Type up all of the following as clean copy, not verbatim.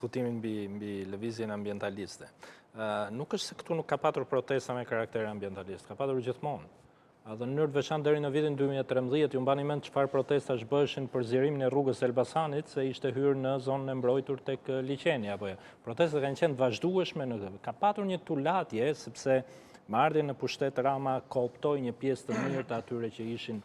Diskutimin mbi lëvizjen ambientaliste. Nuk është se këtu nuk ka patur protesta me karakter ambientalist, ka patur gjithmonë. Dhe në mënyrë të veçantë deri në vitin 2013 ju mbani mend çfarë protestash bëshin për zgjerimin e rrugës Elbasanit, se ishte hyrë në zonën e mbrojtur tek liçeni apo jo. Protestat kanë qenë të vazhdueshme në këtë. Ka patur një tulatje sepse me ardhjen në pushtet Rama kooptoi një pjesë të mirë të atyre që ishin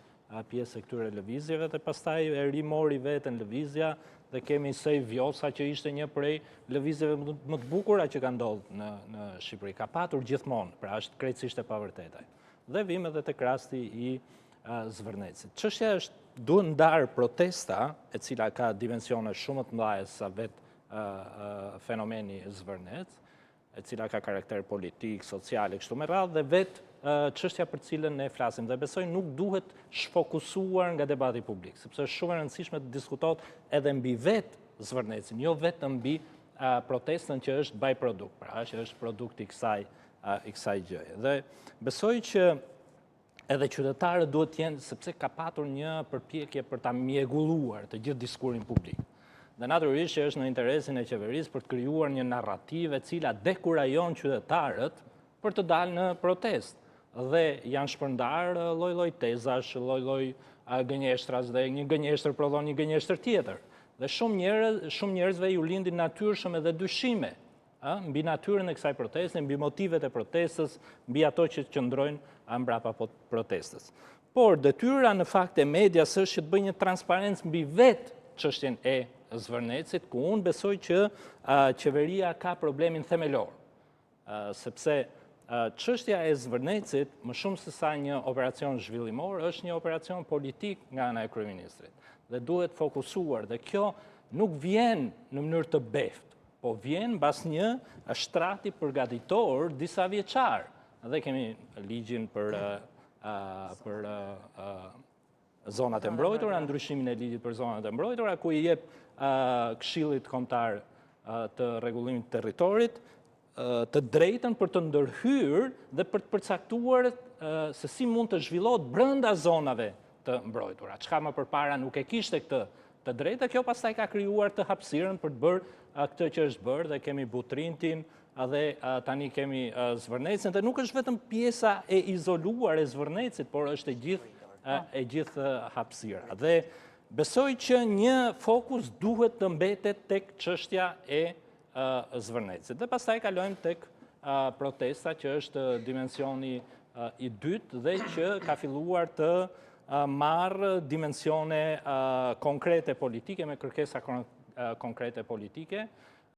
pjesë e këtyre lëvizjeve dhe pastaj e rimori veten lëvizja dhe kemi Sej Vjosa që ishte një prej lëvizjeve më të bukura që ka ndodhur në Shqipëri. Ka patur gjithmonë, pra është krejtësisht e pavërtetaj. Dhe vim edhe tek rasti i Zvërnecit. Çështja është duhet ndarë protesta, e cila ka dimensione shumë të mëdha sa vetë fenomeni Zvërnec, e cila ka karakter politik, social e kështu me radhë, dhe vetë çështja për cilën ne flasim. Dhe besoj nuk duhet shfokusuar nga debati publik, sepse është shumë e rëndësishme të diskutohet edhe mbi vetë Zvërnecin, jo vetëm mbi protestën që është byproduct, pra që është produkt i kësaj gjëje. Dhe besoj që edhe qytetarët duhet të jenë, sepse ka patur një përpjekje për ta mjegulluar të gjithë diskurin publik. Dhe natyrisht që është në interesin e qeverisë për të krijuar një narrativë e cila dekurajon qytetarët për të dalë në protestë. Dhe janë shpërndar lloj-lloj tezash, lloj-lloj gënjeshtrash, dhe një gënjeshtër prodhon një gënjeshtër tjetër. Dhe shumë njerëzve ju lindin natyrshëm edhe dyshime mbi natyrën e kësaj proteste, mbi motivet e protestës, mbi ato që qëndrojnë mbrapa protestës. Por detyra në fakt e medias është që të bëjë një transparencë mbi vetë çështjen e Zvërnecit, ku unë besoj që qeveria ka problemin themelor, sepse çështja e Zvërnecit, më shumë se sa një operacion zhvillimor, është një operacion politik nga ana e kryeministrit. Dhe duhet fokusuar, dhe kjo nuk vjen në mënyrë të beftë, po vjen mbas një shtrati përgatitor disa vjeçar. Dhe kemi ligjin për zonat e mbrojtura, ndryshimin e ligjit për zonat e mbrojtura, ku i jep Këshillit Kombëtar të Rregullimit të Territorit të drejtën për të ndërhyrë dhe për të përcaktuar se si mund të zhvillohet brenda zonave të mbrojtura. Çka më përpara nuk e kishte këtë drejtë, kjo pastaj ka krijuar të hapësirën për të bërë këtë që është bërë, dhe kemi Butrintin dhe tani kemi Zvërnecin, dhe nuk është vetëm pjesa e izoluar e Zvërnecit, por është e gjithë hapësira. Dhe besoj që një fokus duhet të mbetet tek çështja e Zvërnecit. Dhe pastaj kalojmë tek protesta, që është dimensioni i dytë dhe që ka filluar të marrë dimensione konkrete politike, me kërkesa konkrete politike,